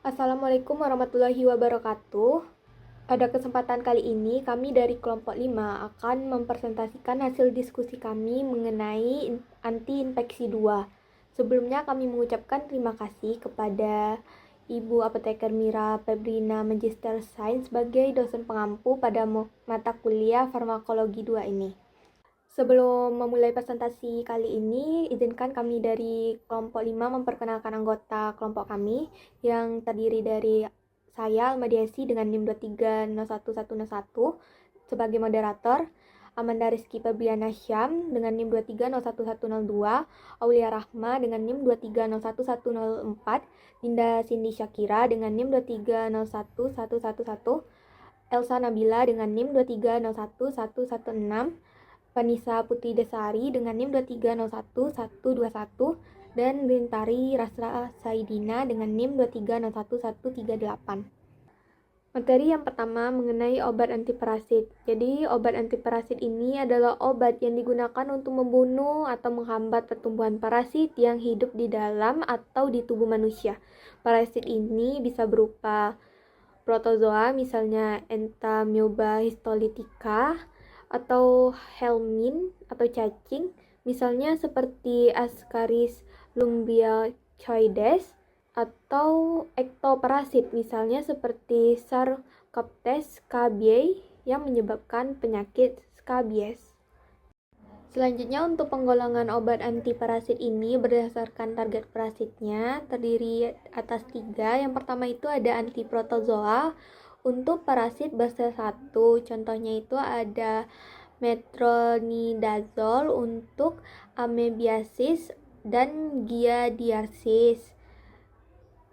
Assalamualaikum warahmatullahi wabarakatuh. Pada kesempatan kali ini, kami dari kelompok 5 akan mempresentasikan hasil diskusi kami mengenai anti-infeksi 2. Sebelumnya kami mengucapkan terima kasih kepada Ibu Apoteker Mira Febrina Magister Sains sebagai dosen pengampu pada mata kuliah farmakologi 2 ini. Sebelum memulai presentasi kali ini, izinkan kami dari kelompok 5 memperkenalkan anggota kelompok kami yang terdiri dari saya, Almadiasi dengan NIM 2301101 sebagai moderator, Amanda Rizky Febriana Syam dengan NIM 23011102, Aulia Rahma dengan NIM 23011104, Dinda Cindy Syakira dengan NIM 2301111, Elsa Nabila dengan NIM 2301116, Vanessa Putri Desari dengan NIM 2301121 dan Rintari Rasra Saidina dengan NIM 2301138. Materi yang pertama mengenai obat antiparasit. Jadi, obat antiparasit ini adalah obat yang digunakan untuk membunuh atau menghambat pertumbuhan parasit yang hidup di dalam atau di tubuh manusia. Parasit ini bisa berupa protozoa, misalnya Entamoeba histolytica, atau helmin atau cacing, misalnya seperti Ascaris lumbricoides, atau ektoparasit, misalnya seperti Sarcoptes scabiei yang menyebabkan penyakit skabies. Selanjutnya, untuk penggolongan obat antiparasit ini berdasarkan target parasitnya terdiri atas 3. Yang pertama itu ada antiprotozoa. Untuk parasit bersel 1, contohnya itu ada metronidazole untuk amebiasis dan giardiasis,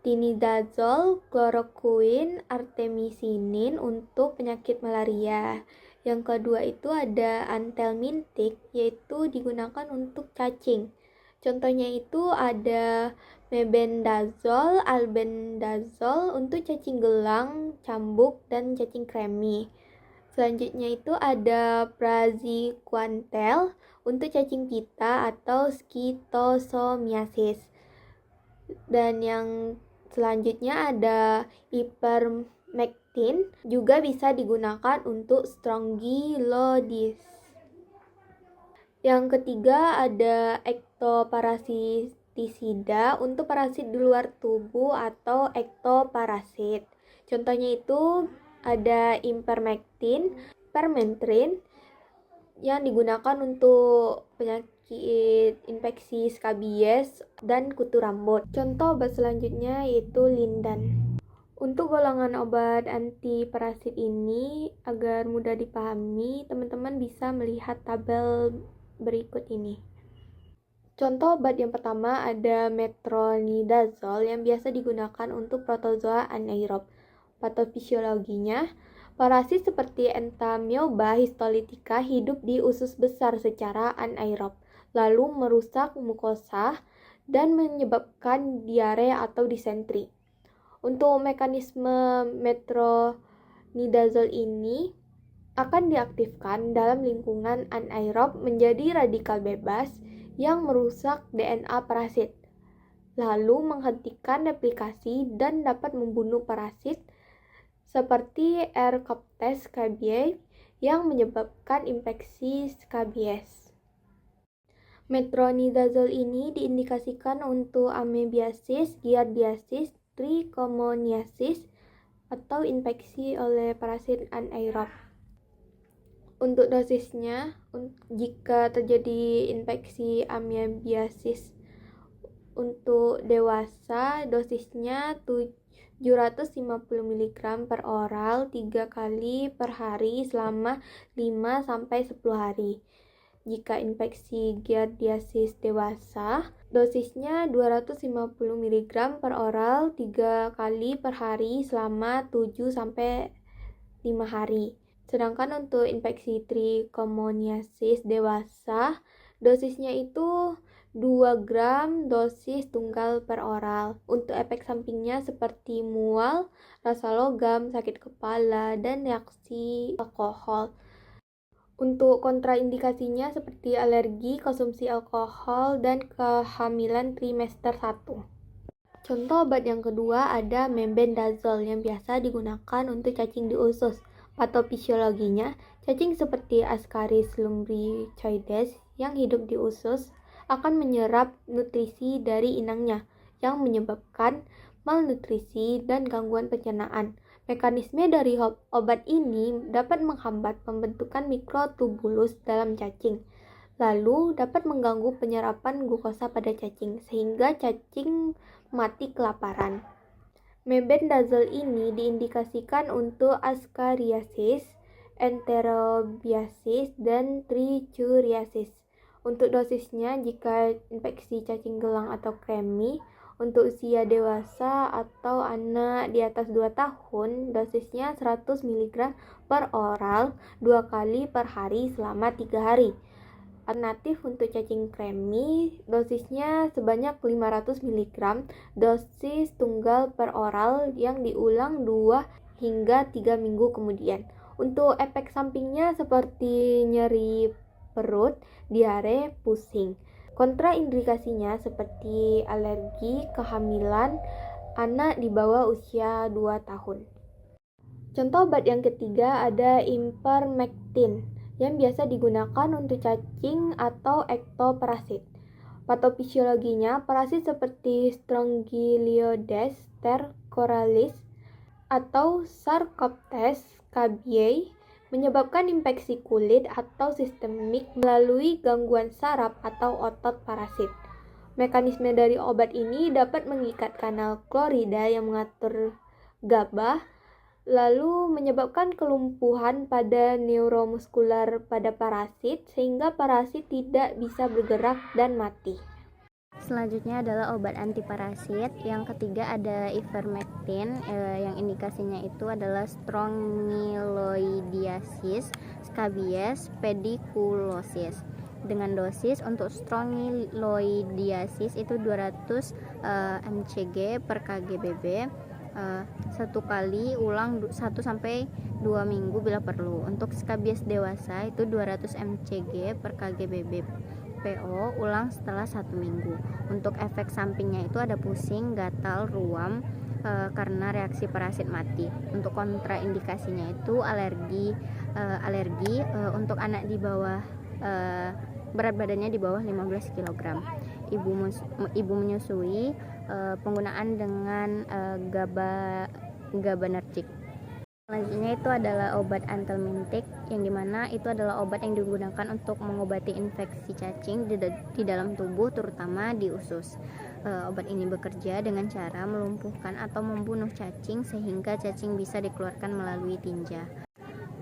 tinidazole, chloroquine, artemisinin untuk penyakit malaria. Yang kedua itu ada antelmintik, yaitu digunakan untuk cacing. Contohnya itu ada mebendazole, albendazole untuk cacing gelang, cambuk, dan cacing kremi. Selanjutnya itu ada praziquantel untuk cacing pita atau schistosomia. Dan yang selanjutnya ada ivermectin, juga bisa digunakan untuk strongyloides. Yang ketiga ada ektoparasitisida untuk parasit di luar tubuh atau ektoparasit. Contohnya itu ada ivermectin, permethrin yang digunakan untuk penyakit infeksi skabies dan kutu rambut. Contoh obat selanjutnya yaitu lindan. Untuk golongan obat antiparasit ini, agar mudah dipahami, teman-teman bisa melihat tabel berikut ini. Contoh obat yang pertama ada metronidazole yang biasa digunakan untuk protozoa anaerob. Patofisiologinya, parasit seperti Entamoeba histolytica hidup di usus besar secara anaerob, lalu merusak mukosa dan menyebabkan diare atau disentri. Untuk mekanisme metronidazole ini akan diaktifkan dalam lingkungan anaerob menjadi radikal bebas yang merusak DNA parasit, lalu menghentikan replikasi dan dapat membunuh parasit seperti Sarcoptes scabiei yang menyebabkan infeksi skabies. Metronidazole ini diindikasikan untuk amebiasis, giardiasis, trichomoniasis, atau infeksi oleh parasit anaerob. Untuk dosisnya, jika terjadi infeksi amebiasis untuk dewasa, dosisnya 750 mg per oral 3 kali per hari selama 5-10 hari. Jika infeksi giardiasis dewasa, dosisnya 250 mg per oral 3 kali per hari selama 7-5 hari. Sedangkan untuk infeksi trichomoniasis dewasa, dosisnya itu 2 gram dosis tunggal per oral. Untuk efek sampingnya seperti mual, rasa logam, sakit kepala, dan reaksi alkohol. Untuk kontraindikasinya seperti alergi, konsumsi alkohol, dan kehamilan trimester 1. Contoh obat yang kedua ada mebendazole yang biasa digunakan untuk cacing di usus. Patofisiologinya, cacing seperti Ascaris lumbricoides yang hidup di usus akan menyerap nutrisi dari inangnya yang menyebabkan malnutrisi dan gangguan pencernaan. Mekanisme dari obat ini dapat menghambat pembentukan mikrotubulus dalam cacing, lalu dapat mengganggu penyerapan glukosa pada cacing sehingga cacing mati kelaparan. Mebendazole ini diindikasikan untuk Ascariasis, Enterobiasis, dan Trichuriasis. Untuk dosisnya, jika infeksi cacing gelang atau kremi, untuk usia dewasa atau anak di atas 2 tahun, dosisnya 100 mg per oral 2 kali per hari selama 3 hari. Alternatif untuk cacing kremi, dosisnya sebanyak 500 mg, dosis tunggal per oral yang diulang 2 hingga 3 minggu kemudian. Untuk efek sampingnya seperti nyeri perut, diare, pusing. Kontraindikasinya seperti alergi, kehamilan, anak di bawah usia 2 tahun. Contoh obat yang ketiga ada ivermectin yang biasa digunakan untuk cacing atau ektoparasit. Patofisiologinya, parasit seperti Strongyloides stercoralis atau Sarcoptes cabiai menyebabkan infeksi kulit atau sistemik melalui gangguan saraf atau otot parasit. Mekanisme dari obat ini dapat mengikat kanal klorida yang mengatur GABA, lalu menyebabkan kelumpuhan pada neuromuskular pada parasit sehingga parasit tidak bisa bergerak dan mati. Selanjutnya adalah obat antiparasit. Yang ketiga ada ivermectin, yang indikasinya itu adalah strongyloidiasis, scabies, pediculosis. Dengan dosis untuk strongyloidiasis itu 200 mcg per kgbb, satu kali ulang 1 sampai 2 minggu bila perlu. Untuk scabies dewasa itu 200 mcg per kgbb PO ulang setelah 1 minggu. Untuk efek sampingnya itu ada pusing, gatal, ruam karena reaksi parasit mati. Untuk kontraindikasinya itu alergi untuk anak di bawah berat badannya di bawah 15 kg. Ibu menyusui, penggunaan dengan gabanergic. Selanjutnya itu adalah obat antelmintik, yang dimana itu adalah obat yang digunakan untuk mengobati infeksi cacing di dalam tubuh, terutama di usus. Obat ini bekerja dengan cara melumpuhkan atau membunuh cacing sehingga cacing bisa dikeluarkan melalui tinja.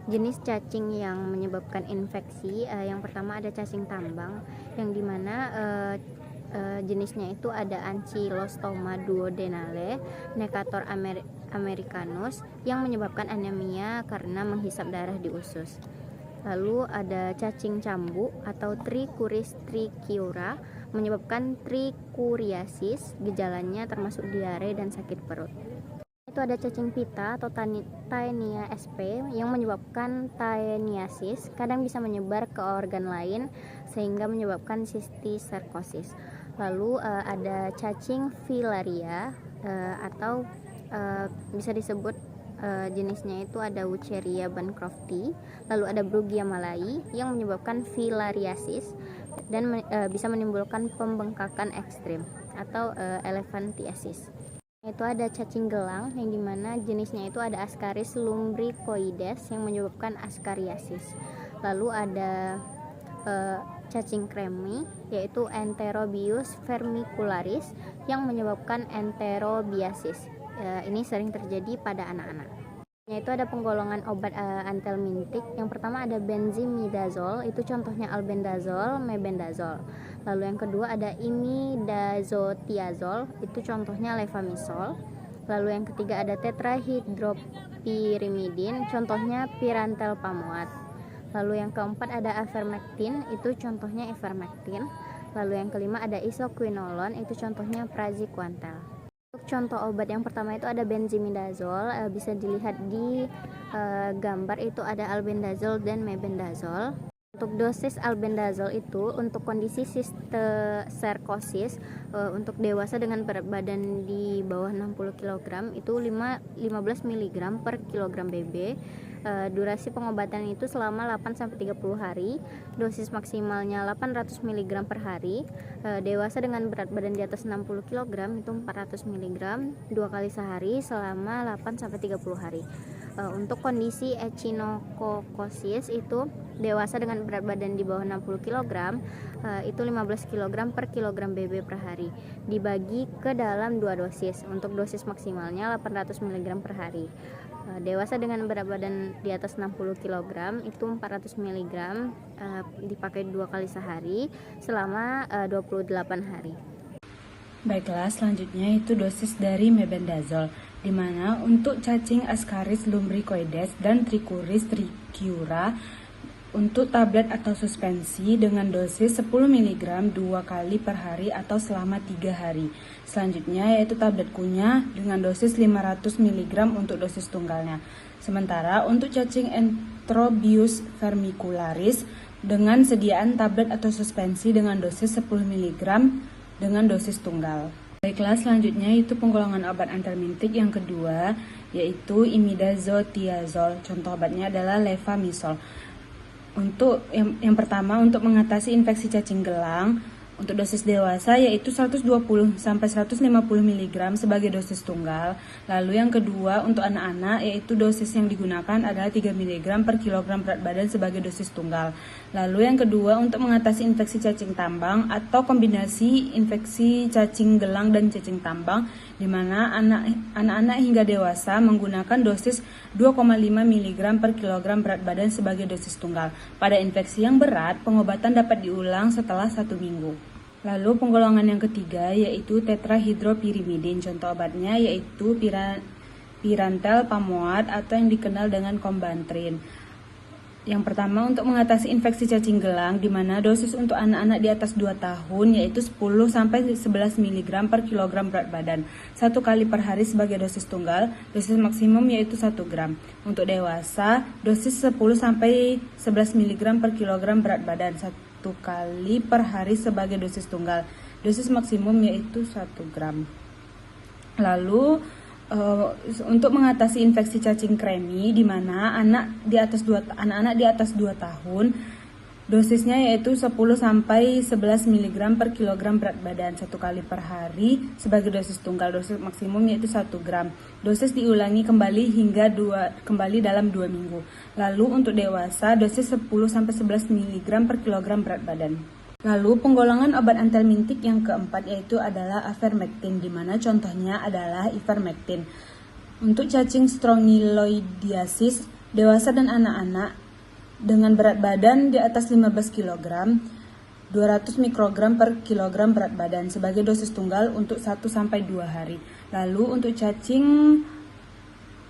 Jenis cacing yang menyebabkan infeksi, yang pertama ada cacing tambang, yang dimana jenisnya itu ada Ancylostoma duodenale, Necator americanus yang menyebabkan anemia karena menghisap darah di usus. Lalu ada cacing cambu atau Trichuris trichiura menyebabkan trichuriasis, gejalanya termasuk diare dan sakit perut. Itu ada cacing pita atau Taenia sp yang menyebabkan taeniasis, kadang bisa menyebar ke organ lain sehingga menyebabkan sistiserkosis. Lalu ada cacing filaria atau bisa disebut jenisnya itu ada Wucheria bancrofti. Lalu ada Brugia malai yang menyebabkan filariasis dan bisa menimbulkan pembengkakan ekstrim atau elephantiasis. Itu ada cacing gelang, yang dimana jenisnya itu ada Ascaris lumbricoides yang menyebabkan askariasis. Lalu ada cacing kremi yaitu Enterobius vermicularis yang menyebabkan enterobiasis. Ini sering terjadi pada anak-anak. Yaitu ada penggolongan obat antelmintik. Yang pertama ada benzimidazole, itu contohnya albendazole, mebendazole. Lalu yang kedua ada imidazotiazole, itu contohnya levamisole. Lalu yang ketiga ada tetrahydropyrimidin, contohnya pirantelpamoat. Lalu yang keempat ada ivermectin, itu contohnya ivermectin. Lalu yang kelima ada isoquinolone, itu contohnya praziquantel. Untuk contoh obat yang pertama itu ada benzimidazole, bisa dilihat di gambar itu ada albendazole dan mebendazole. Untuk dosis albendazole itu untuk kondisi sisterkosis untuk dewasa dengan berat badan di bawah 60 kg itu 15 mg per kilogram BB. Durasi pengobatan itu selama 8-30 hari. Dosis maksimalnya 800 mg per hari. Dewasa dengan berat badan di atas 60 kg itu 400 mg 2 kali sehari selama 8-30 hari. Untuk kondisi echinococosis itu dewasa dengan berat badan di bawah 60 kg itu 15 kg per kilogram BB per hari, dibagi ke dalam 2 dosis. Untuk dosis maksimalnya 800 mg per hari. Dewasa dengan berat badan di atas 60 kg itu 400 mg dipakai 2 kali sehari selama 28 hari. Baiklah, selanjutnya itu dosis dari mebendazole, di mana untuk cacing Ascaris lumbricoides dan Trichuris trichiura untuk tablet atau suspensi dengan dosis 10 mg 2 kali per hari atau selama 3 hari. Selanjutnya yaitu tablet kunyah dengan dosis 500 mg untuk dosis tunggalnya. Sementara untuk cacing Enterobius vermicularis dengan sediaan tablet atau suspensi dengan dosis 10 mg dengan dosis tunggal. Baiklah, selanjutnya itu penggolongan obat antelmintik yang kedua, yaitu imidazotiazol. Contoh obatnya adalah levamisol. Untuk yang pertama untuk mengatasi infeksi cacing gelang, untuk dosis dewasa yaitu 120 sampai 150 mg sebagai dosis tunggal. Lalu yang kedua untuk anak-anak yaitu dosis yang digunakan adalah 3 mg per kilogram berat badan sebagai dosis tunggal. Lalu yang kedua untuk mengatasi infeksi cacing tambang atau kombinasi infeksi cacing gelang dan cacing tambang, di mana anak-anak hingga dewasa menggunakan dosis 2,5 mg per kilogram berat badan sebagai dosis tunggal. Pada infeksi yang berat, pengobatan dapat diulang setelah 1 minggu. Lalu penggolongan yang ketiga yaitu tetrahidropyrimidin. Contoh obatnya yaitu pirantel pamoat atau yang dikenal dengan Combantrin. Yang pertama untuk mengatasi infeksi cacing gelang, di mana dosis untuk anak-anak di atas 2 tahun yaitu 10 sampai 11 mg per kilogram berat badan 1 kali per hari sebagai dosis tunggal. Dosis maksimum yaitu 1 gram. Untuk dewasa dosis 10 sampai 11 mg per kilogram berat badan 1 kali per hari sebagai dosis tunggal. Dosis maksimum yaitu 1 gram. Lalu untuk mengatasi infeksi cacing kremi, di mana anak-anak di atas 2 tahun dosisnya yaitu 10 sampai 11 mg per kilogram berat badan 1 kali per hari sebagai dosis tunggal. Dosis maksimum yaitu 1 gram. Dosis diulangi kembali dalam 2 minggu. Lalu untuk dewasa dosis 10 sampai 11 mg per kilogram berat badan. Lalu penggolongan obat antelmintik yang keempat yaitu adalah avermectin, di mana contohnya adalah ivermectin. Untuk cacing strongyloidiasis dewasa dan anak-anak dengan berat badan di atas 15 kg, 200 mikrogram per kilogram berat badan sebagai dosis tunggal untuk 1 sampai 2 hari. Lalu untuk cacing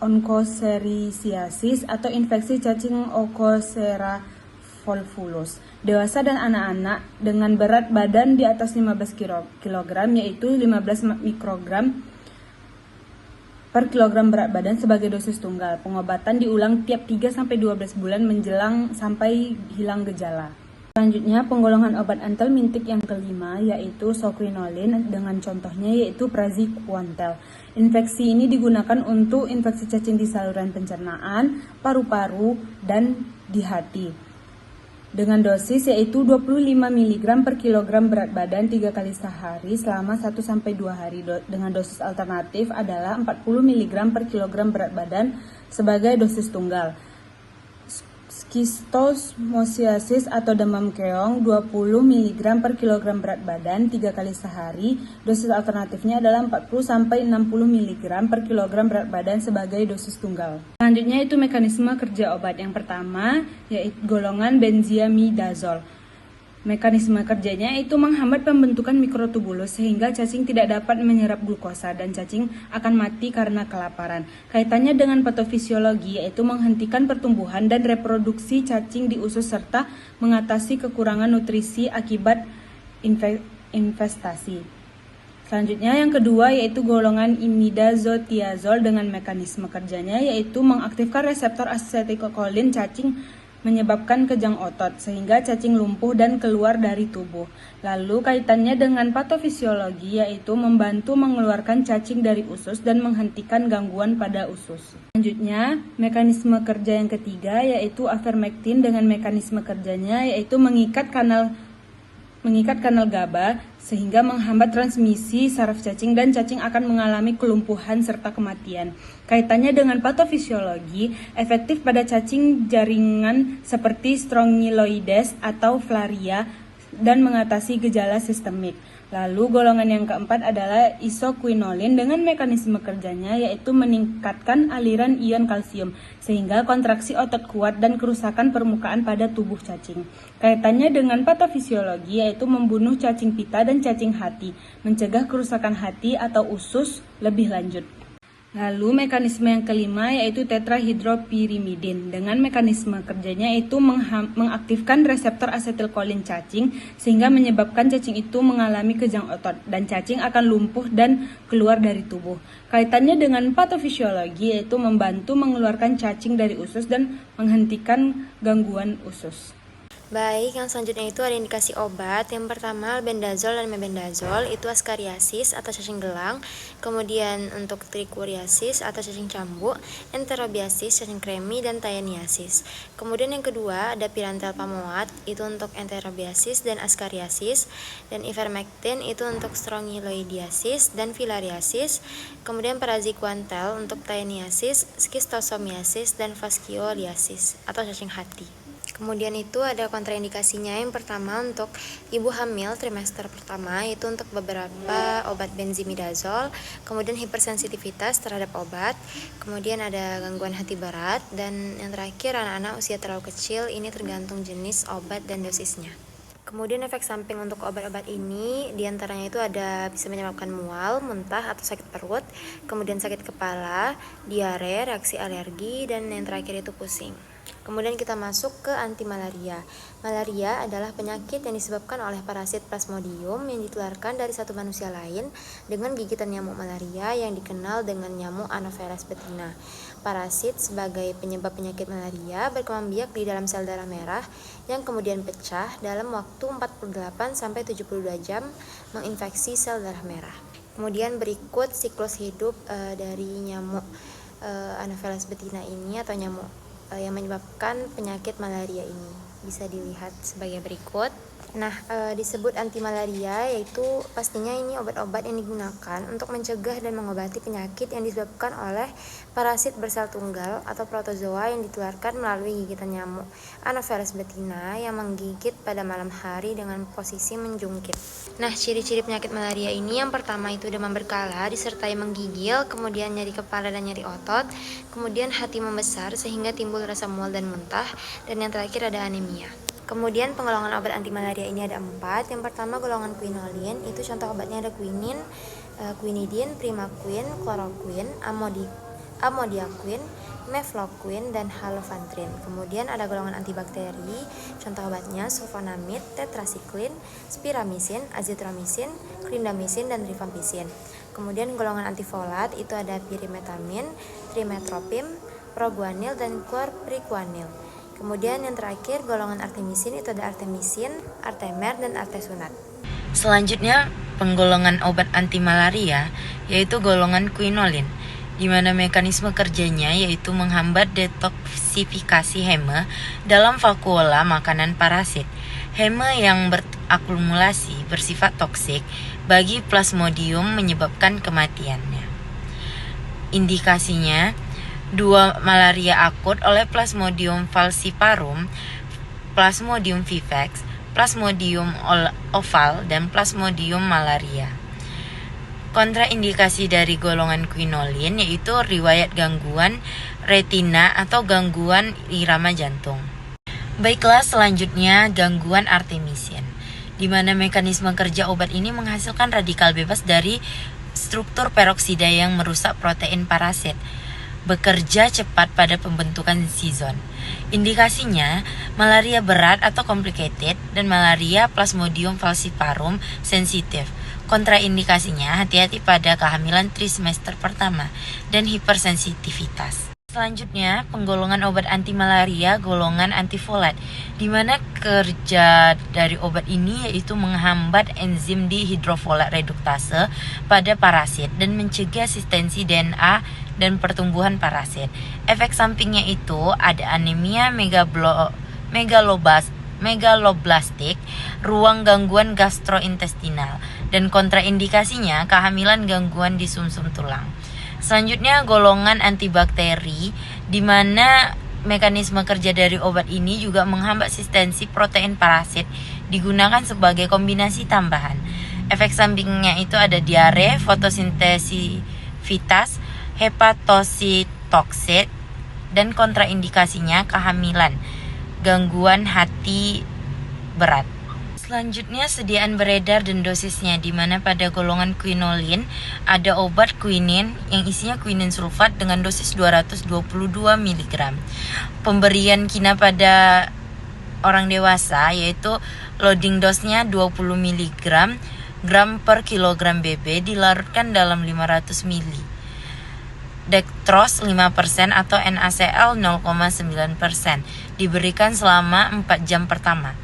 onchocerciasis atau infeksi cacing Onchocerca volvulus dewasa dan anak-anak dengan berat badan di atas 15 kg yaitu 15 mikrogram per kilogram berat badan sebagai dosis tunggal. Pengobatan diulang tiap 3-12 bulan menjelang sampai hilang gejala. Selanjutnya penggolongan obat antelmintik yang kelima yaitu socrinolin dengan contohnya yaitu praziquantel. Infeksi ini digunakan untuk infeksi cacing di saluran pencernaan, paru-paru, dan di hati. Dengan dosis yaitu 25 mg per kilogram berat badan 3 kali sehari selama 1-2 hari. Dengan dosis alternatif adalah 40 mg per kilogram berat badan sebagai dosis tunggal. Schistosomasiasis atau demam keong 20 mg per kilogram berat badan 3 kali sehari. Dosis alternatifnya adalah 40-60 mg per kilogram berat badan sebagai dosis tunggal. Selanjutnya itu mekanisme kerja obat. Yang pertama yaitu golongan benziamidazole. Mekanisme kerjanya itu menghambat pembentukan mikrotubulus sehingga cacing tidak dapat menyerap glukosa dan cacing akan mati karena kelaparan. Kaitannya dengan patofisiologi yaitu menghentikan pertumbuhan dan reproduksi cacing di usus serta mengatasi kekurangan nutrisi akibat infestasi. Selanjutnya yang kedua yaitu golongan imidazotiazol dengan mekanisme kerjanya yaitu mengaktifkan reseptor asetilkolin cacing menyebabkan kejang otot sehingga cacing lumpuh dan keluar dari tubuh. Lalu kaitannya dengan patofisiologi yaitu membantu mengeluarkan cacing dari usus dan menghentikan gangguan pada usus. Selanjutnya, mekanisme kerja yang ketiga yaitu avermectin dengan mekanisme kerjanya yaitu mengikat kanal GABA sehingga menghambat transmisi saraf cacing dan cacing akan mengalami kelumpuhan serta kematian. Kaitannya dengan patofisiologi, efektif pada cacing jaringan seperti Strongyloides atau Flaria dan mengatasi gejala sistemik. Lalu golongan yang keempat adalah isoquinolin dengan mekanisme kerjanya yaitu meningkatkan aliran ion kalsium sehingga kontraksi otot kuat dan kerusakan permukaan pada tubuh cacing. Kaitannya dengan patofisiologi yaitu membunuh cacing pita dan cacing hati, mencegah kerusakan hati atau usus lebih lanjut. Lalu mekanisme yang kelima yaitu tetrahidropyrimidin dengan mekanisme kerjanya yaitu mengaktifkan reseptor asetilkolin cacing sehingga menyebabkan cacing itu mengalami kejang otot dan cacing akan lumpuh dan keluar dari tubuh. Kaitannya dengan patofisiologi yaitu membantu mengeluarkan cacing dari usus dan menghentikan gangguan usus. Baik, yang selanjutnya itu ada indikasi obat. Yang pertama, albendazol dan mebendazol itu askariasis atau cacing gelang. Kemudian untuk trikuriasis atau cacing cambuk, enterobiasis, cacing kremi, dan tayaniasis. Kemudian yang kedua ada pirantel pamoat itu untuk enterobiasis dan askariasis, dan ivermectin itu untuk strongyloidiasis dan filariasis. Kemudian praziquantel untuk tayaniasis, skistosomiasis, dan fascioliasis atau cacing hati. Kemudian itu ada kontraindikasinya. Yang pertama untuk ibu hamil trimester pertama itu untuk beberapa obat benzimidazol, kemudian hipersensitivitas terhadap obat, kemudian ada gangguan hati berat, dan yang terakhir anak-anak usia terlalu kecil, ini tergantung jenis obat dan dosisnya. Kemudian efek samping untuk obat-obat ini diantaranya itu ada bisa menyebabkan mual, muntah atau sakit perut, kemudian sakit kepala, diare, reaksi alergi, dan yang terakhir itu pusing. Kemudian kita masuk ke antimalaria. Malaria adalah penyakit yang disebabkan oleh parasit Plasmodium yang ditularkan dari satu manusia lain dengan gigitan nyamuk malaria yang dikenal dengan nyamuk Anopheles betina. Parasit sebagai penyebab penyakit malaria berkembang biak di dalam sel darah merah yang kemudian pecah dalam waktu 48-72 jam menginfeksi sel darah merah. Kemudian berikut siklus hidup dari nyamuk Anopheles betina ini atau nyamuk yang menyebabkan penyakit malaria ini. Bisa dilihat sebagai berikut. Nah, disebut antimalaria yaitu pastinya ini obat-obat yang digunakan untuk mencegah dan mengobati penyakit yang disebabkan oleh parasit bersel tunggal atau protozoa yang ditularkan melalui gigitan nyamuk Anopheles betina yang menggigit pada malam hari dengan posisi menjungkit. Nah, ciri-ciri penyakit malaria ini yang pertama itu demam berkala disertai menggigil, kemudian nyeri kepala dan nyeri otot, kemudian hati membesar sehingga timbul rasa mual dan muntah, dan yang terakhir ada anemia. Kemudian penggolongan obat antimalaria ini ada 4. Yang pertama golongan quinolin, itu contoh obatnya ada quinin, quinidin, primaquin, chloroquine, amodiaquin, mefloquine, dan halofantrin. Kemudian ada golongan antibakteri, contoh obatnya sulfonamid, tetrasiklin, spiramisin, azitromisin, clindamycin, dan rifampicin. Kemudian golongan antifolat itu ada pirimetamin, trimetropim, proguanil, dan chlorpriquanil. Kemudian yang terakhir golongan artemisin itu ada artemisin, artemer, dan artesunat. Selanjutnya penggolongan obat antimalaria yaitu golongan quinolin, di mana mekanisme kerjanya yaitu menghambat detoksifikasi heme dalam vakuola makanan parasit. Heme yang berakumulasi bersifat toksik bagi Plasmodium menyebabkan kematiannya. Indikasinya 2 malaria akut oleh Plasmodium falciparum, Plasmodium vivax, Plasmodium oval, dan Plasmodium malaria. Kontraindikasi dari golongan quinolin yaitu riwayat gangguan retina atau gangguan irama jantung. Baiklah, selanjutnya gangguan artemisin, di mana mekanisme kerja obat ini menghasilkan radikal bebas dari struktur peroksida yang merusak protein parasit, bekerja cepat pada pembentukan zizon. Indikasinya malaria berat atau complicated dan malaria Plasmodium falciparum sensitif. Kontraindikasinya hati-hati pada kehamilan trimester pertama dan hipersensitivitas. Selanjutnya, penggolongan obat anti malaria golongan antifolat, di mana kerja dari obat ini yaitu menghambat enzim dihidrofolat reduktase pada parasit dan mencegah asistensi DNA dan pertumbuhan parasit. Efek sampingnya itu ada anemia megaloblastik, ruang gangguan gastrointestinal, dan kontraindikasinya kehamilan gangguan di sumsum tulang. Selanjutnya golongan antibakteri, di mana mekanisme kerja dari obat ini juga menghambat asistensi protein parasit digunakan sebagai kombinasi tambahan. Efek sampingnya itu ada diare, fotosintesivitas, hepatositoksit, dan kontraindikasinya kehamilan, gangguan hati berat. Selanjutnya sediaan beredar dan dosisnya, di mana pada golongan quinolin ada obat quinin yang isinya quinin sulfat dengan dosis 222 mg. Pemberian kina pada orang dewasa yaitu loading dosnya 20 mg gram per kilogram BB dilarutkan dalam 500 ml. Dextrose 5% atau NaCl 0,9% diberikan selama 4 jam pertama.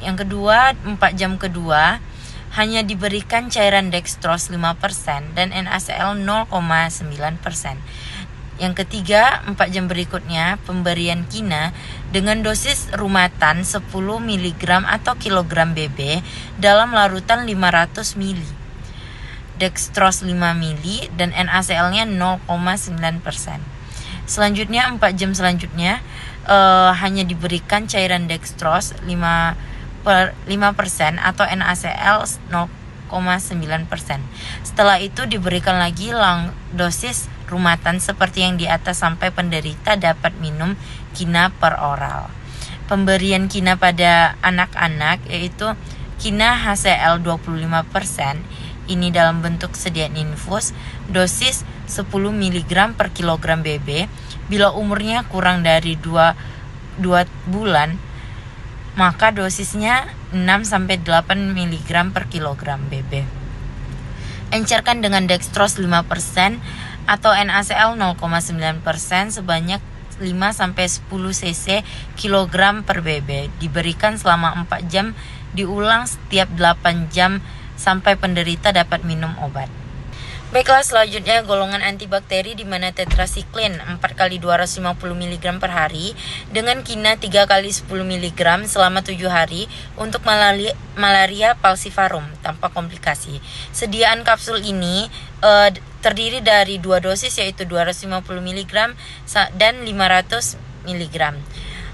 Yang kedua, 4 jam kedua hanya diberikan cairan dextrose 5% dan NaCl 0,9%. Yang ketiga, 4 jam berikutnya pemberian kina dengan dosis rumatan 10 mg atau kilogram BB dalam larutan 500 ml. Dextrose 5 ml dan NaCl-nya 0,9%. Selanjutnya 4 jam selanjutnya hanya diberikan cairan dextrose 5% atau NaCl 0,9%. Setelah itu diberikan lagi dosis rumatan seperti yang di atas sampai penderita dapat minum kina per oral. Pemberian kina pada anak-anak yaitu kina HCl 25%, ini dalam bentuk sediaan infus, dosis 10 mg per kilogram BB. Bila umurnya kurang dari 2 bulan, maka dosisnya 6-8 mg per kilogram BB. Encerkan dengan dextrose 5% atau NaCl 0,9% sebanyak 5-10 cc kilogram per BB. Diberikan selama 4 jam, diulang setiap 8 jam sampai penderita dapat minum obat. Baiklah, selanjutnya golongan antibakteri, di mana tetrasiklin 4 kali 250 mg per hari dengan kina 3 kali 10 mg selama 7 hari untuk malaria falciparum tanpa komplikasi. Sediaan kapsul ini terdiri dari 2 dosis yaitu 250 mg dan 500 mg.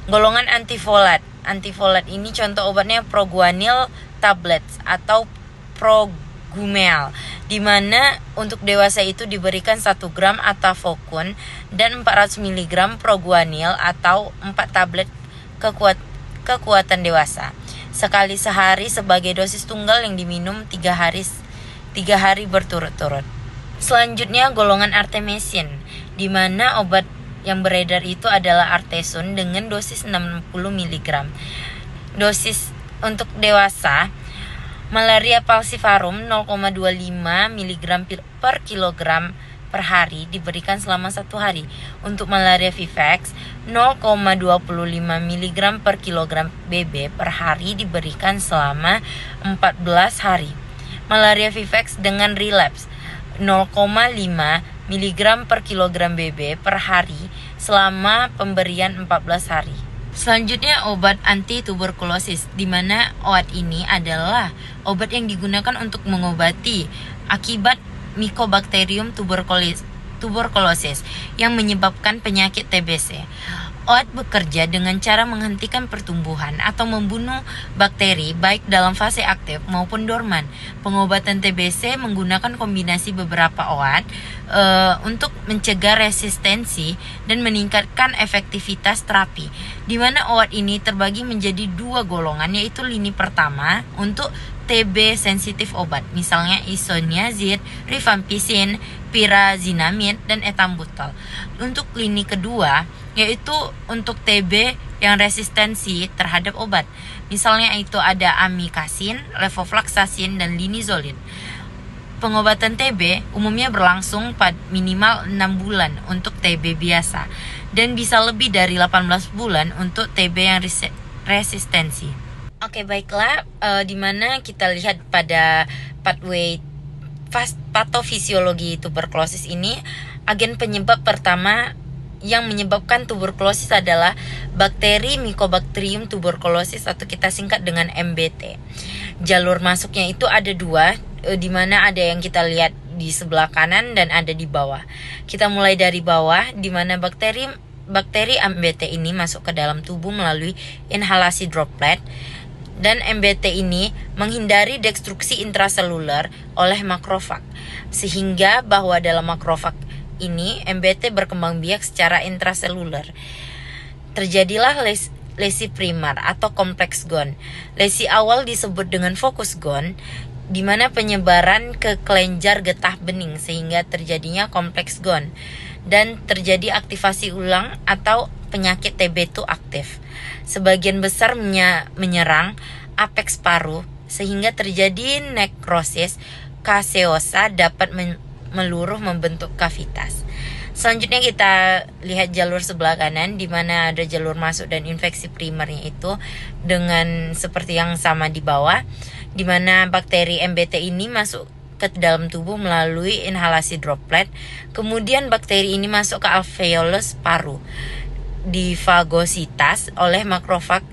Golongan antifolat. Antifolat ini contoh obatnya Proguanil tablets atau Progumeal, di mana untuk dewasa itu diberikan 1 gram Atafocun dan 400 mg Proguanil atau 4 tablet kekuatan dewasa sekali sehari sebagai dosis tunggal yang diminum 3 hari berturut-turut. Selanjutnya golongan artemisinin, di mana obat yang beredar itu adalah Artesun dengan dosis 60 mg. Dosis untuk dewasa malaria falciparum 0,25 mg per kilogram per hari diberikan selama 1 hari. Untuk malaria vivax 0,25 mg per kilogram BB per hari diberikan selama 14 hari. Malaria vivax dengan relapse 0,5 mg per kilogram BB per hari selama pemberian 14 hari. Selanjutnya obat anti tuberkulosis, di mana obat ini adalah obat yang digunakan untuk mengobati akibat Mycobacterium tuberculosis yang menyebabkan penyakit TBC. Obat bekerja dengan cara menghentikan pertumbuhan atau membunuh bakteri baik dalam fase aktif maupun dorman. Pengobatan TBC menggunakan kombinasi beberapa obat untuk mencegah resistensi dan meningkatkan efektivitas terapi, di mana obat ini terbagi menjadi 2 golongan, yaitu lini pertama untuk TB sensitif obat, misalnya isoniazid, rifampicin, pyrazinamide, dan etambutol. Untuk lini kedua, yaitu untuk TB yang resistensi terhadap obat, misalnya itu ada amikacin, levofloxacin, dan linezolid. Pengobatan TB umumnya berlangsung pada minimal 6 bulan untuk TB biasa dan bisa lebih dari 18 bulan untuk TB yang resistensi. Oke, baiklah, dimana kita lihat pada pathway patofisiologi tuberkulosis ini, agen penyebab pertama yang menyebabkan tuberkulosis adalah bakteri Mycobacterium tuberculosis atau kita singkat dengan MBT. Jalur masuknya itu ada dua, di mana ada yang kita lihat di sebelah kanan dan ada di bawah. Kita mulai dari bawah, di mana bakteri MBT ini masuk ke dalam tubuh melalui inhalasi droplet, dan MBT ini menghindari destruksi intraseluler oleh makrofag, sehingga bahwa dalam makrofag ini MBT berkembang biak secara intraseluler. Terjadilah lesi primar atau kompleks GON. Lesi awal disebut dengan fokus GON, di mana penyebaran ke kelenjar getah bening sehingga terjadinya kompleks GON, dan terjadi aktivasi ulang atau penyakit TB itu aktif. Sebagian besar menyerang apeks paru sehingga terjadi nekrosis caseosa dapat meluruh membentuk kavitas. Selanjutnya kita lihat jalur sebelah kanan, di mana ada jalur masuk dan infeksi primernya itu dengan seperti yang sama di bawah, di mana bakteri MBT ini masuk ke dalam tubuh melalui inhalasi droplet. Kemudian bakteri ini masuk ke alveolus paru, difagositas oleh makrofag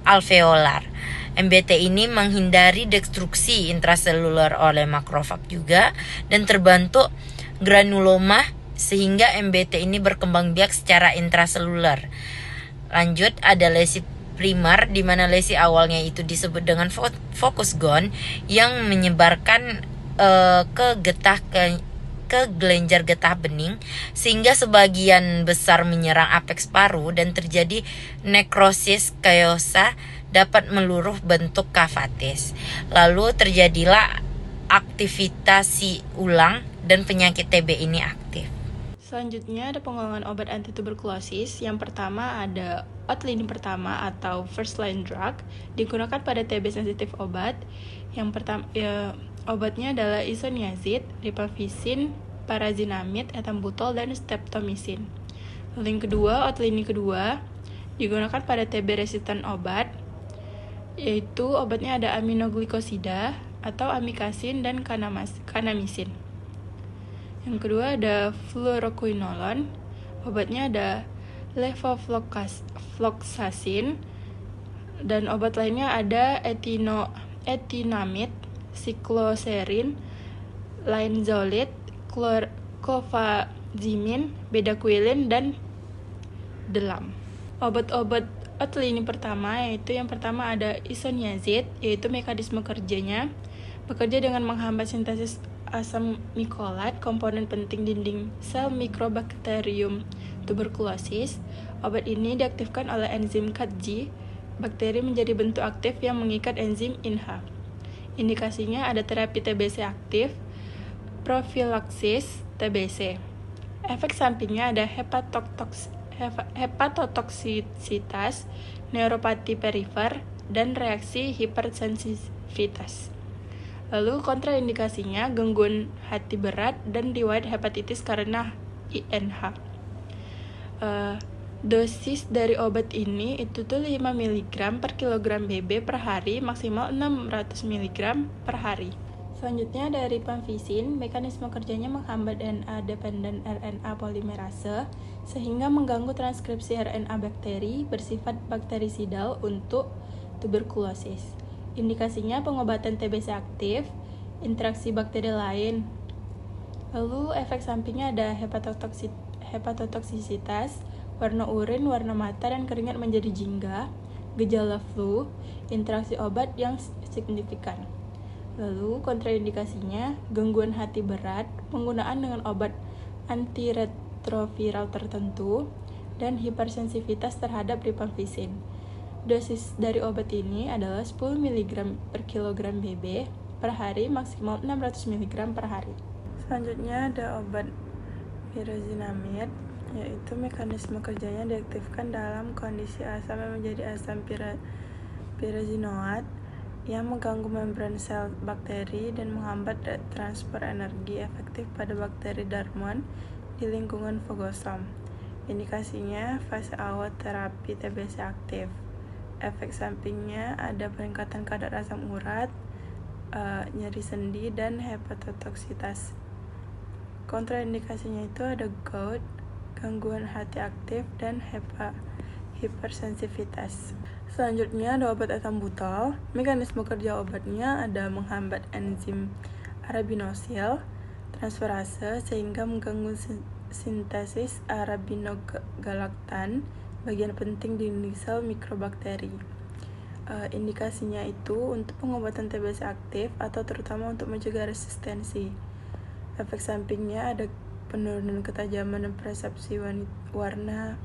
alveolar. MBT ini menghindari destruksi intraseluler oleh makrofag juga dan terbentuk granuloma sehingga MBT ini berkembang biak secara intraseluler. Lanjut ada lesi primer, di mana lesi awalnya itu disebut dengan fokus GON yang menyebarkan ke kelenjar getah bening sehingga sebagian besar menyerang apeks paru dan terjadi nekrosis caseosa dapat meluruh bentuk kavatis. Lalu terjadilah aktivitasi ulang dan penyakit TB ini aktif. Selanjutnya ada pengembangan obat anti tuberkulosis. Yang pertama ada lini pertama atau first line drug, digunakan pada TB sensitif obat. Yang pertama obatnya adalah isoniazid, rifampicin, parazinamid, ethambutol, dan streptomycin. Lalu yang kedua, lini kedua, digunakan pada TB resisten obat, yaitu obatnya ada aminoglikosida atau amikasin dan kanamisin. Yang kedua ada fluoroquinolone, obatnya ada levofloxacin, dan obat lainnya ada etinamid, sikloserin, linezolid, clofazimin, bedaquiline, dan delam. Obat-obat lini pertama, yaitu yang pertama ada isoniazid, yaitu mekanisme kerjanya bekerja dengan menghambat sintesis asam mikolat, komponen penting dinding sel Mycobacterium tuberculosis. Obat ini diaktifkan oleh enzim KATG bakteri menjadi bentuk aktif yang mengikat enzim INHA. Indikasinya ada terapi TBC aktif, profilaksis TBC. Efek sampingnya ada hepatotoksisitas, neuropati perifer, dan reaksi hipersensitivitas. Lalu kontraindikasinya gangguan hati berat dan riwayat hepatitis karena INH. Dosis dari obat ini itu tuh 5 mg per kilogram BB per hari, maksimal 600 mg per hari. Selanjutnya ada rifampicin, mekanisme kerjanya menghambat DNA-dependent RNA polimerase sehingga mengganggu transkripsi RNA bakteri bersifat bakterisidal untuk tuberkulosis. Indikasinya pengobatan TBC aktif, interaksi bakteri lain. Lalu efek sampingnya ada hepatotoksisitas, warna urin, warna mata, dan keringat menjadi jingga, gejala flu, interaksi obat yang signifikan. Lalu kontraindikasinya gangguan hati berat, penggunaan dengan obat antiretroviral tertentu, dan hipersensitivitas terhadap rifampicin. Dosis dari obat ini adalah 10 mg per kilogram BB per hari, maksimal 600 mg per hari. Selanjutnya ada obat pyrazinamid, yaitu mekanisme kerjanya diaktifkan dalam kondisi asam yang menjadi asam pyrazinoat yang mengganggu membran sel bakteri dan menghambat transfer energi efektif pada bakteri Darmon di lingkungan fagosom. Indikasinya fase awal terapi TBC aktif. Efek sampingnya ada peningkatan kadar asam urat, nyeri sendi, dan hepatotoksitas. Kontraindikasinya itu ada gout, gangguan hati aktif, dan hipersensitivitas. Selanjutnya ada obat ethambutol. Mekanisme kerja obatnya ada menghambat enzim arabinosil transferase sehingga mengganggu sintesis arabinogalaktan, bagian penting di dinding sel mikrobakteri. Indikasinya itu untuk pengobatan TBC aktif atau terutama untuk mencegah resistensi. Efek sampingnya ada penurunan ketajaman dan persepsi warna,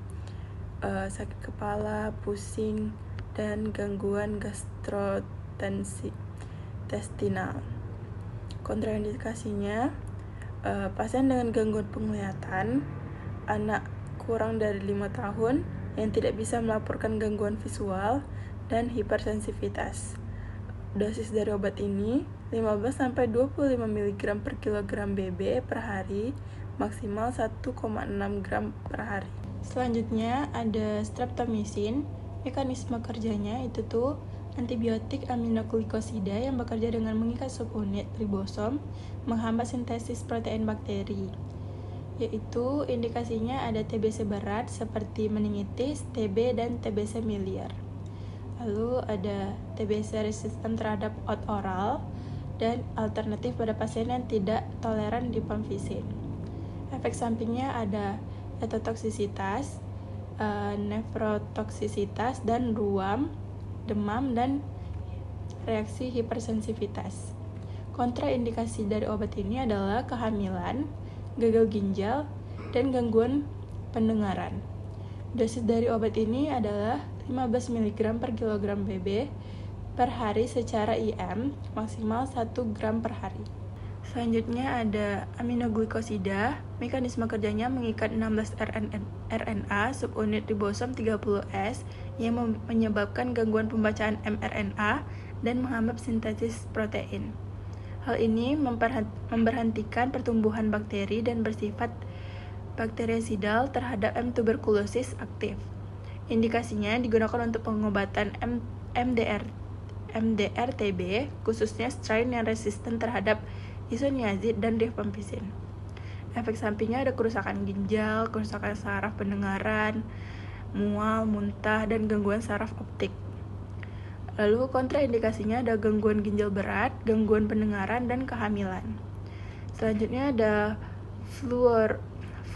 sakit kepala, pusing, dan gangguan gastrointestinal. Kontraindikasinya, pasien dengan gangguan penglihatan, anak kurang dari 5 tahun yang tidak bisa melaporkan gangguan visual, dan hipersensitivitas. Dosis dari obat ini 15-25 mg per kilogram BB per hari, maksimal 1,6 gram per hari. Selanjutnya ada streptomycin. Mekanisme kerjanya itu tuh antibiotik aminoglikosida yang bekerja dengan mengikat subunit ribosom, menghambat sintesis protein bakteri. Yaitu indikasinya ada TBC berat seperti meningitis, TB, dan TBC miliar. Lalu ada TBC resisten terhadap oat oral dan alternatif pada pasien yang tidak toleran dipamvisin. Efek sampingnya ada hepatotoksisitas, nefrotoksisitas, dan ruam, demam, dan reaksi hipersensitivitas. Kontraindikasi dari obat ini adalah kehamilan, gagal ginjal, dan gangguan pendengaran. Dosis dari obat ini adalah 15 mg per kilogram BB per hari secara IM, maksimal 1 gram per hari. Selanjutnya ada aminoglikosida. Mekanisme kerjanya mengikat 16 RNA subunit ribosom 30S yang menyebabkan gangguan pembacaan mRNA dan menghambat sintesis protein. Hal ini memberhentikan pertumbuhan bakteri dan bersifat bakterisidal terhadap M. tuberculosis aktif. Indikasinya digunakan untuk pengobatan MDR-TB, khususnya strain yang resisten terhadap isoniazid dan rifampicin. Efek sampingnya ada kerusakan ginjal, kerusakan saraf pendengaran, mual, muntah, dan gangguan saraf optik. Lalu kontraindikasinya ada gangguan ginjal berat, gangguan pendengaran, dan kehamilan. Selanjutnya ada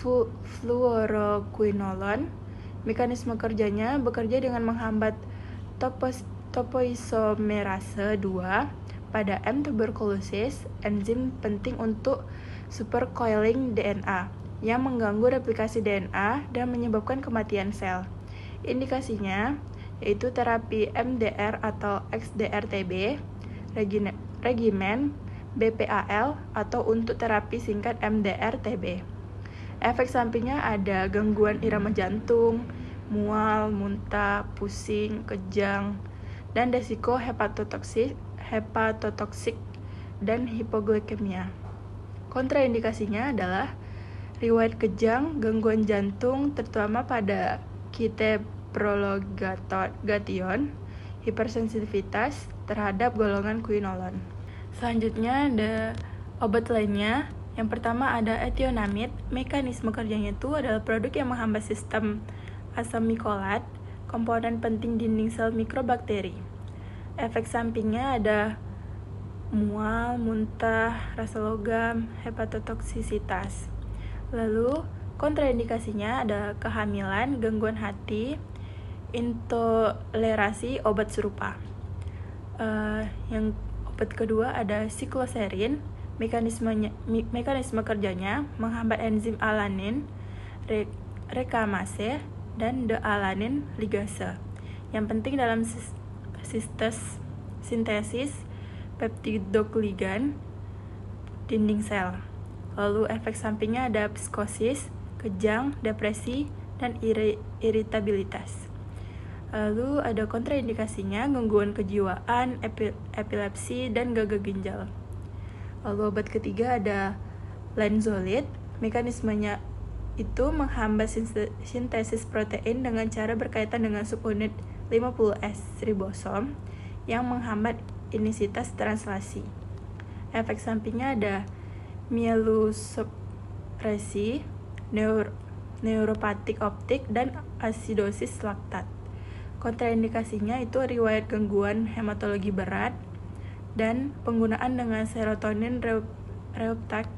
fluoroquinolone. Mekanisme kerjanya bekerja dengan menghambat topoisomerase 2 pada M. tuberculosis, enzim penting untuk supercoiling DNA yang mengganggu replikasi DNA dan menyebabkan kematian sel. Indikasinya yaitu terapi MDR atau XDR-TB, regimen BPAL, atau untuk terapi singkat MDR-TB. Efek sampingnya ada gangguan irama jantung, mual, muntah, pusing, kejang, dan resiko hepatotoksik, dan hipoglikemia. Kontraindikasinya adalah riwayat kejang, gangguan jantung, terutama pada kiteprologation, hipersensitivitas terhadap golongan quinolone. Selanjutnya ada obat lainnya. Yang pertama ada ethionamid. Mekanisme kerjanya itu adalah produk yang menghambat sistem asam mikolat, komponen penting dinding sel mikrobakteri. Efek sampingnya ada mual, muntah, rasa logam, hepatotoksisitas. Lalu kontraindikasinya ada kehamilan, gangguan hati, intolerasi obat serupa. Yang obat kedua ada sikloserin. Mekanisme kerjanya menghambat enzim alanin, rekamase, dan dealanin ligase yang penting dalam sintesis peptidogligan dinding sel. Lalu efek sampingnya ada psikosis, kejang, depresi, dan iritabilitas. Lalu ada kontraindikasinya, gangguan kejiwaan, epilepsi, dan gagal ginjal. Lalu obat ketiga ada linezolid. Mekanismenya itu menghambat sintesis protein dengan cara berkaitan dengan sukunit 50S ribosom yang menghambat inisitas translasi. Efek sampingnya ada mielosupresi, neuropatik optik, dan asidosis laktat. Kontraindikasinya itu riwayat gangguan hematologi berat dan penggunaan dengan serotonin reuptake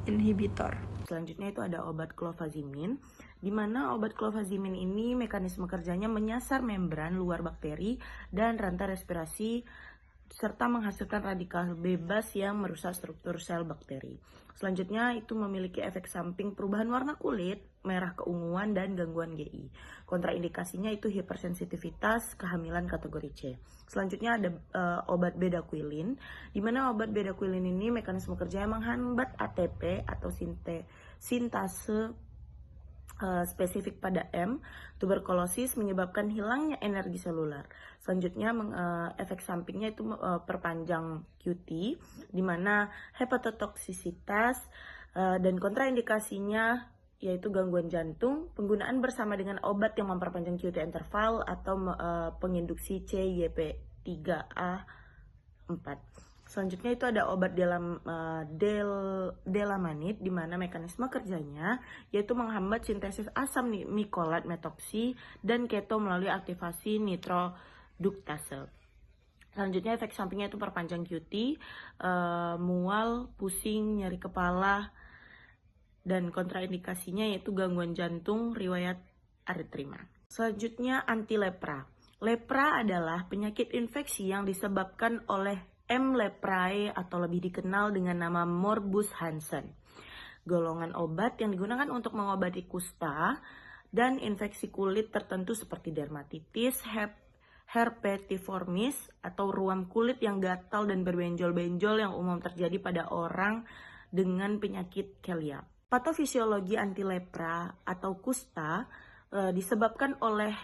inhibitor. Selanjutnya itu ada obat clofazimin, di mana obat clofazimin ini mekanisme kerjanya menyasar membran luar bakteri dan rantai respirasi serta menghasilkan radikal bebas yang merusak struktur sel bakteri. Selanjutnya itu memiliki efek samping perubahan warna kulit, merah keunguan, dan gangguan GI. Kontraindikasinya itu hipersensitivitas, kehamilan kategori C. Selanjutnya ada obat bedaquiline, di mana obat bedaquiline ini mekanisme kerjanya menghambat ATP atau sintase spesifik pada M, tuberkulosis menyebabkan hilangnya energi seluler. Selanjutnya efek sampingnya itu perpanjang QT, di mana hepatotoksisitas dan kontraindikasinya yaitu gangguan jantung, penggunaan bersama dengan obat yang memperpanjang QT interval atau penginduksi CYP3A4. Selanjutnya itu ada obat delamanid, di mana mekanisme kerjanya yaitu menghambat sintesis asam mikolat metoksi dan keto melalui aktivasi nitroduktase. Selanjutnya efek sampingnya itu perpanjang QT, mual, pusing, nyeri kepala, dan kontraindikasinya yaitu gangguan jantung, riwayat aritmia. Selanjutnya anti lepra. Lepra adalah penyakit infeksi yang disebabkan oleh M. leprae atau lebih dikenal dengan nama morbus Hansen. Golongan obat yang digunakan untuk mengobati kusta dan infeksi kulit tertentu seperti dermatitis, herpetiformis atau ruam kulit yang gatal dan berbenjol-benjol yang umum terjadi pada orang dengan penyakit keliak. Patofisiologi anti lepra atau kusta disebabkan oleh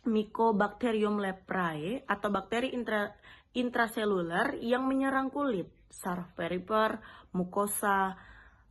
Mycobacterium leprae atau bakteri intraseluler yang menyerang kulit, saraf perifer, mukosa,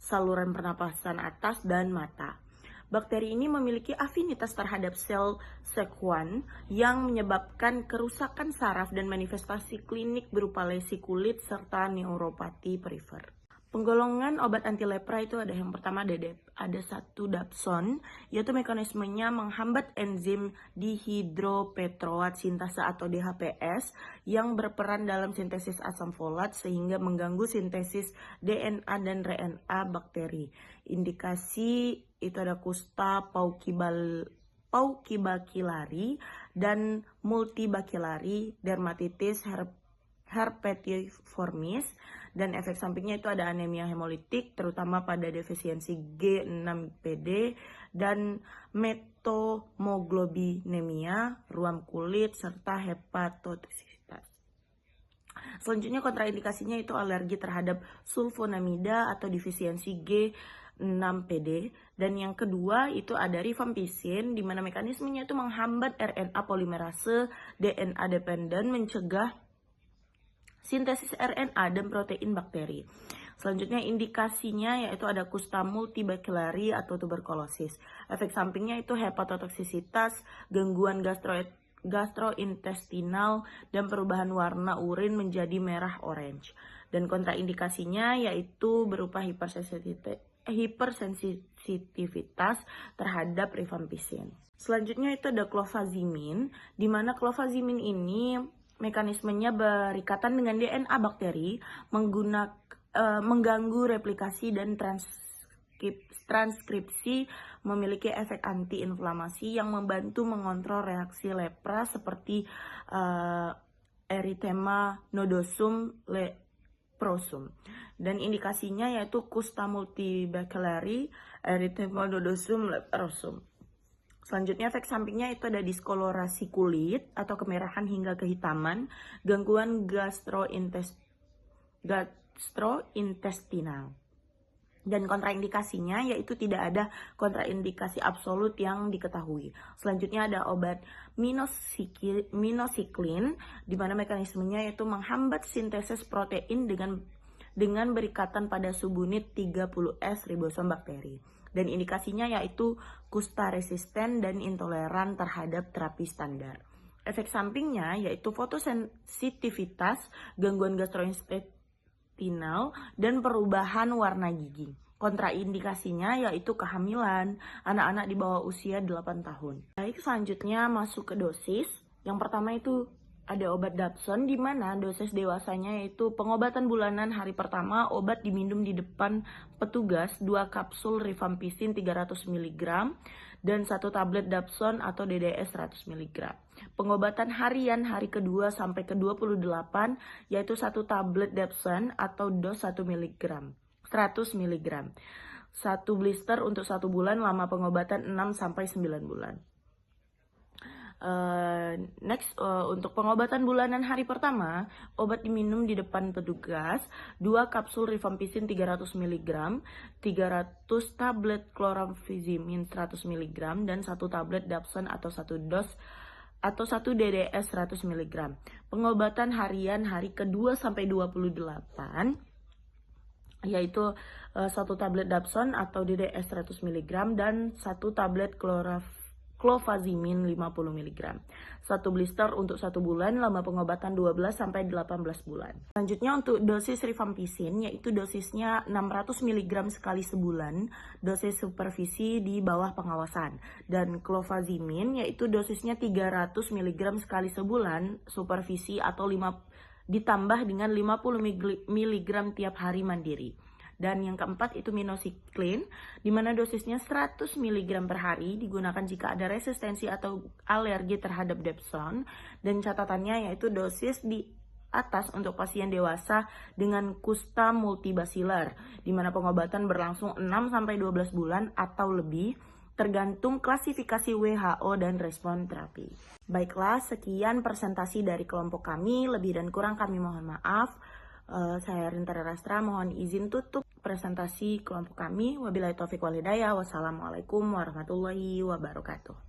saluran pernapasan atas, dan mata. Bakteri ini memiliki afinitas terhadap sel SEC1 yang menyebabkan kerusakan saraf dan manifestasi klinik berupa lesi kulit serta neuropati perifer. Penggolongan obat anti lepra itu ada yang pertama ada satu dapson, yaitu mekanismenya menghambat enzim dihidropetroat sintase atau DHPS yang berperan dalam sintesis asam folat sehingga mengganggu sintesis DNA dan RNA bakteri. Indikasi itu ada kusta, Paucibacillari, dan multibacillari, dermatitis, herpetiformis, dan efek sampingnya itu ada anemia hemolitik terutama pada defisiensi G6PD dan metomoglobinemia, ruam kulit, serta hepatotoksisitas. Selanjutnya kontraindikasinya itu alergi terhadap sulfonamida atau defisiensi G6PD, dan yang kedua itu ada rifampicin, di mana mekanismenya itu menghambat RNA polimerase DNA dependen, mencegah sintesis RNA dan protein bakteri. Selanjutnya indikasinya yaitu ada kusta multibacillari atau tuberkulosis. Efek sampingnya itu hepatotoksisitas, gangguan gastrointestinal, dan perubahan warna urin menjadi merah orange. Dan kontraindikasinya yaitu berupa hipersensitivitas terhadap rifampicin. Selanjutnya itu ada clofazimin, di mana clofazimin ini mekanismenya berikatan dengan DNA bakteri, mengganggu replikasi dan transkripsi, memiliki efek antiinflamasi yang membantu mengontrol reaksi lepra seperti erythema nodosum leprosum. Dan indikasinya yaitu kusta multibacillari, erythema nodosum leprosum. Selanjutnya efek sampingnya itu ada diskolorasi kulit atau kemerahan hingga kehitaman, gangguan gastrointestinal. Dan kontraindikasinya yaitu tidak ada kontraindikasi absolut yang diketahui. Selanjutnya ada obat minocycline, di mana mekanismenya yaitu menghambat sintesis protein dengan berikatan pada subunit 30S ribosom bakteri. Dan indikasinya yaitu kusta resisten dan intoleran terhadap terapi standar. Efek sampingnya yaitu fotosensitivitas, gangguan gastrointestinal, dan perubahan warna gigi. Kontraindikasinya yaitu kehamilan, anak-anak di bawah usia 8 tahun. Baik, selanjutnya masuk ke dosis. Yang pertama itu ada obat Dapsone, di mana dosis dewasanya yaitu pengobatan bulanan hari pertama, obat diminum di depan petugas, 2 kapsul rifampicin 300 mg, dan 1 tablet Dapsone atau DDS 100 mg. Pengobatan harian hari kedua sampai ke 28 yaitu 1 tablet Dapsone atau dos 1 mg, 100 mg. 1 blister untuk 1 bulan, lama pengobatan 6 sampai 9 bulan. Untuk pengobatan bulanan hari pertama, obat diminum di depan petugas, 2 kapsul rifampicin 300 mg, 300 tablet chloramfezimin 100 mg, dan 1 tablet Dapsone atau 1 dos atau 1 DDS 100 mg. Pengobatan harian hari ke-2 sampai 28 yaitu 1 tablet Dapsone atau DDS 100 mg dan 1 tablet clofazimin 50 mg. 1 blister untuk 1 bulan, lama pengobatan 12 sampai 18 bulan. Selanjutnya untuk dosis rifampicin, yaitu dosisnya 600 mg sekali sebulan, dosis supervisi di bawah pengawasan. Dan clofazimin yaitu dosisnya 300 mg sekali sebulan, supervisi atau ditambah dengan 50 mg tiap hari mandiri. Dan yang keempat itu minocycline, di mana dosisnya 100 mg per hari, digunakan jika ada resistensi atau alergi terhadap Dapsone. Dan catatannya yaitu dosis di atas untuk pasien dewasa dengan kusta multibasilar, di mana pengobatan berlangsung 6-12 bulan atau lebih, tergantung klasifikasi WHO dan respon terapi. Baiklah, sekian presentasi dari kelompok kami, lebih dan kurang kami mohon maaf. Saya Rintara Rastra mohon izin tutup presentasi kelompok kami. Wabillahi taufiq wal hidayah. Wassalamualaikum warahmatullahi wabarakatuh.